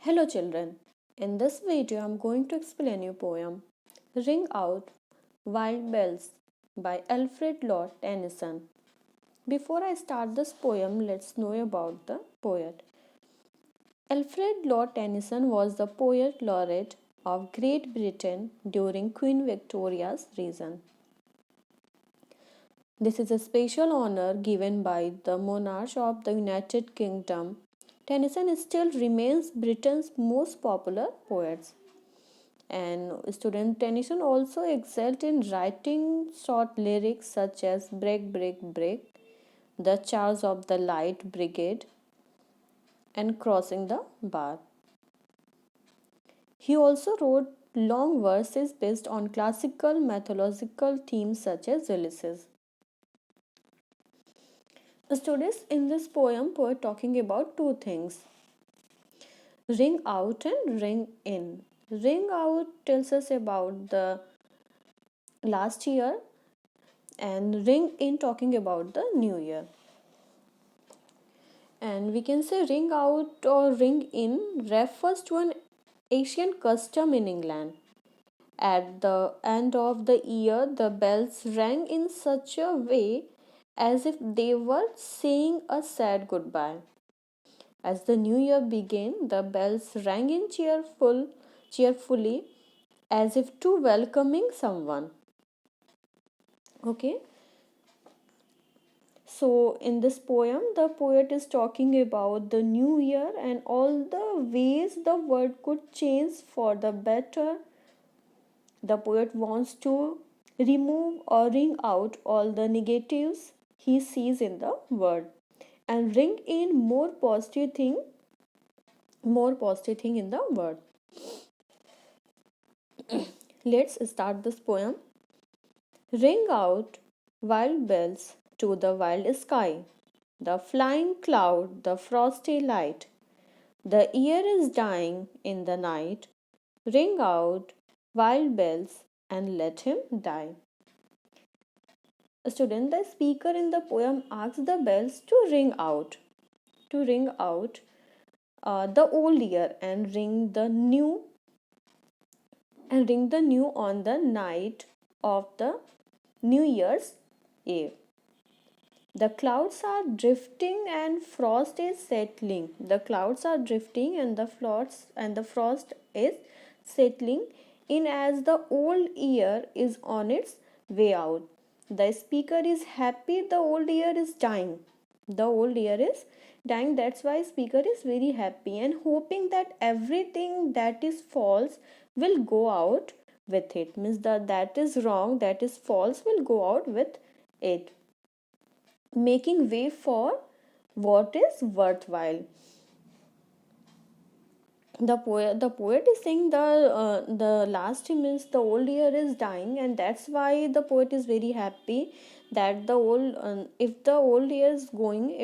Hello children. In this video I am going to explain you poem Ring Out Wild Bells by Alfred Lord Tennyson. Before I start this poem, let's know about the poet. Alfred Lord Tennyson was the poet laureate of Great Britain during Queen Victoria's reign. This is a special honor given by the monarch of the United Kingdom. Tennyson still remains Britain's most popular poet. And student Tennyson also excelled in writing short lyrics such as Break, Break, Break, The Charge of the Light Brigade, and Crossing the Bar. He also wrote long verses based on classical mythological themes such as Ulysses. Students, in this poem, poet talking about two things: ring out and ring in. Ring out tells us about the last year, and ring in talking about the new year. And we can say ring out or ring in refers to an ancient custom in England. At the end of the year, the bells rang in such a way as if they were saying a sad goodbye. As the new year began, the bells rang in cheerfully, as if to welcoming someone. Okay, so, in this poem, the poet is talking about the new year and all the ways the world could change for the better. The poet wants to remove or ring out all the negatives he sees in the world and ring in more positive thing in the world. Let's start this poem. Ring out wild bells to the wild sky, the flying cloud, the frosty light. The year is dying in the night. Ring out wild bells and let him die. A student, the speaker in the poem asks the bells to ring out the old year and ring the new on the night of the New Year's Eve. The clouds are drifting and frost is settling. The clouds are drifting and the frost is settling in as the old year is on its way out. The speaker is happy the old year is dying. The old year is dying. That's why speaker is very happy and hoping that everything that is false will go out with it. Means that is wrong, that is false will go out with it, making way for what is worthwhile. The poet is saying the last means the old year is dying, and that's why the poet is very happy that the old if the old year is going,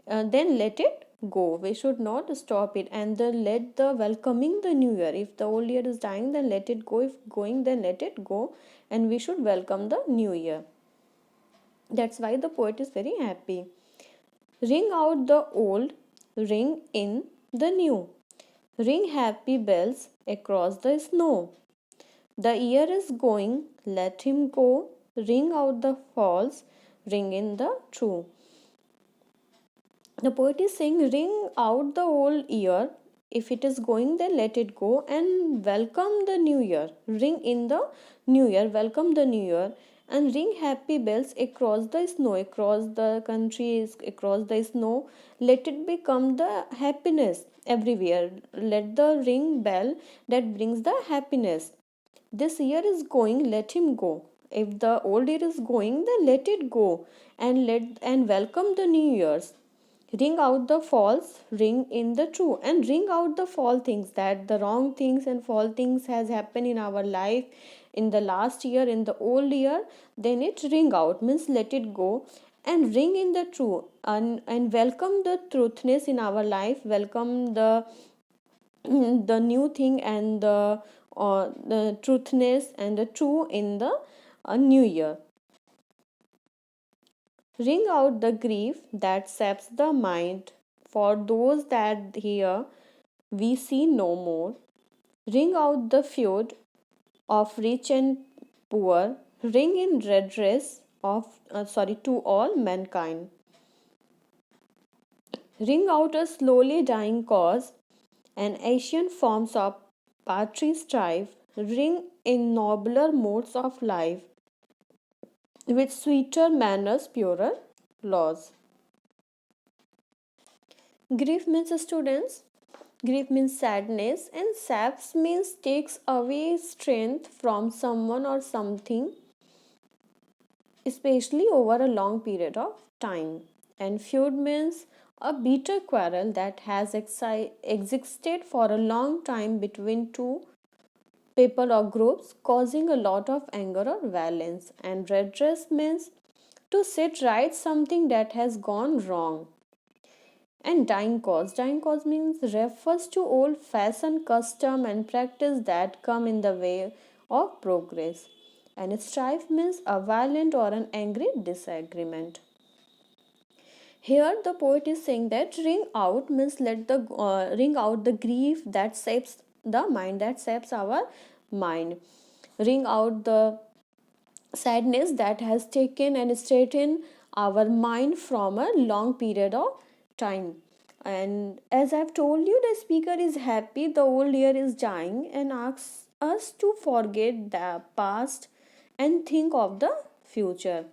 then let it go. We should not stop it, and let the welcoming the new year. If the old year is dying, then let it go. If going, then let it go, and we should welcome the new year. That's why the poet is very happy. Ring out the old, ring in the new. Ring happy bells across the snow. The year is going, let him go. Ring out the false, ring in the true. The poet is saying, ring out the old year. If it is going, then let it go and welcome the new year. Ring in the new year, welcome the new year, and ring happy bells across the snow, across the countries, across the snow. Let it become the happiness everywhere. Let the ring bell that brings the happiness. This year is going, let him go. If the old year is going, then let it go and welcome the new year's. Ring out the false, ring in the true, and ring out the false things, that the wrong things and false things has happened in our life in the last year, in the old year. Then it ring out means let it go, and ring in the true, and welcome the truthness in our life. Welcome the new thing and the truthness and the true in the new year. Ring out the grief that saps the mind for those that hear we see no more. Ring out the feud of rich and poor, ring in redress to all mankind. Ring out a slowly dying cause, an ancient forms of party strife, ring in nobler modes of life, with sweeter manners, purer laws. Grief means students. Grief means sadness, and saps means takes away strength from someone or something, especially over a long period of time. And feud means a bitter quarrel that has existed for a long time between two people or groups, causing a lot of anger or violence. And redress means to set right something that has gone wrong. And dying cause means refers to old fashioned custom and practice that come in the way of progress. And strife means a violent or an angry disagreement. Here the poet is saying that ring out means let the ring out the grief that saps the mind, that saps our mind. Ring out the sadness that has taken and straightened our mind from a long period of time. And as I've told you, the speaker is happy the old year is dying and asks us to forget the past and think of the future.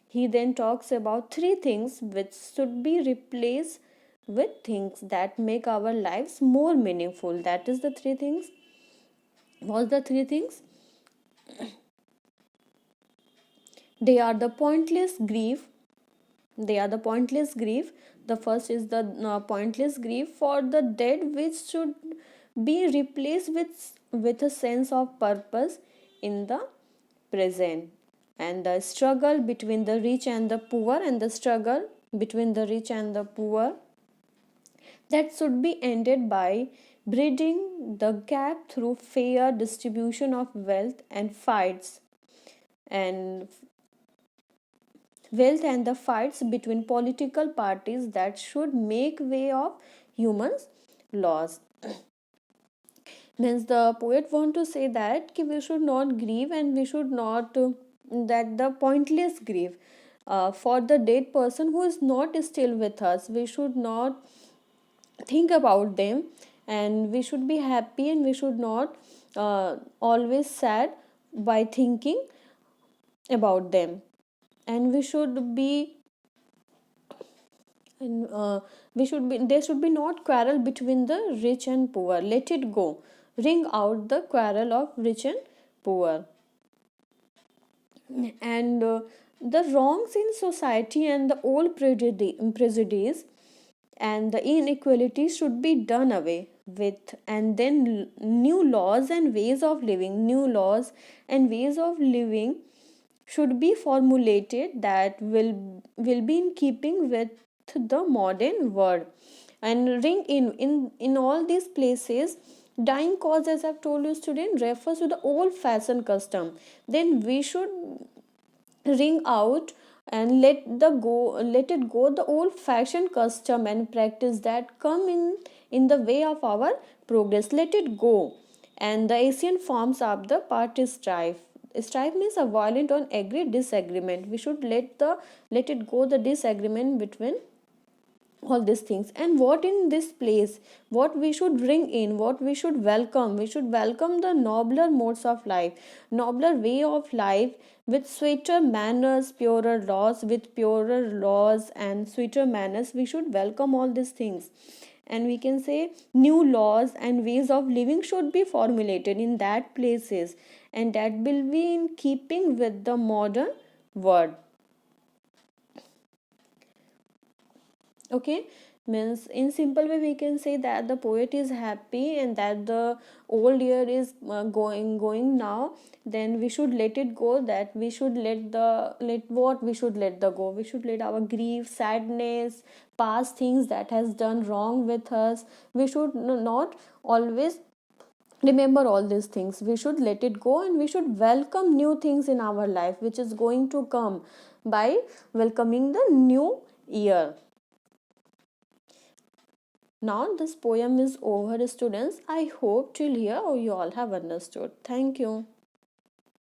He then talks about three things which should be replaced with things that make our lives more meaningful. That is the three things. What's the three things? They are the pointless grief. They are the pointless grief. The first is the pointless grief for the dead, which should be replaced with a sense of purpose in the present. And the struggle between the rich and the poor, and the struggle between the rich and the poor, that should be ended by bridging the gap through fair distribution of wealth and fights and wealth and the fights between political parties that should make way of humans laws. Means the poet want to say that we should not grieve and we should not that the pointless grief for the dead person who is not still with us, we should not think about them, and we should be happy and we should not always sad by thinking about them. And we should be and we should be there should be not quarrel between the rich and poor, let it go, ring out the quarrel of rich and poor. And the wrongs in society and the old prejudice and the inequality should be done away with, and then new laws and ways of living, new laws and ways of living should be formulated that will be in keeping with the modern world. And ring in all these places, dying cause, as I've told you student, refers to the old fashioned custom. Then we should ring out and let it go the old fashioned custom and practice that come in the way of our progress, let it go. And the Asian forms of the party strife means a violent or angry disagreement. We should let it go the disagreement between all these things. And what in this place, what we should bring in, what we should welcome the nobler modes of life, nobler way of life, with sweeter manners, purer laws, with purer laws and sweeter manners, we should welcome all these things. And we can say new laws and ways of living should be formulated in that places, and that will be in keeping with the modern world. Okay, means in simple way we can say that the poet is happy and that the old year is going now. Then we should let it go, that we should let what we should let the go, we should let our grief, sadness, past things that has done wrong with us, we should not always remember all these things. We should let it go and we should welcome new things in our life which is going to come by welcoming the new year. Now this poem is over, students. I hope till here you all have understood. Thank you.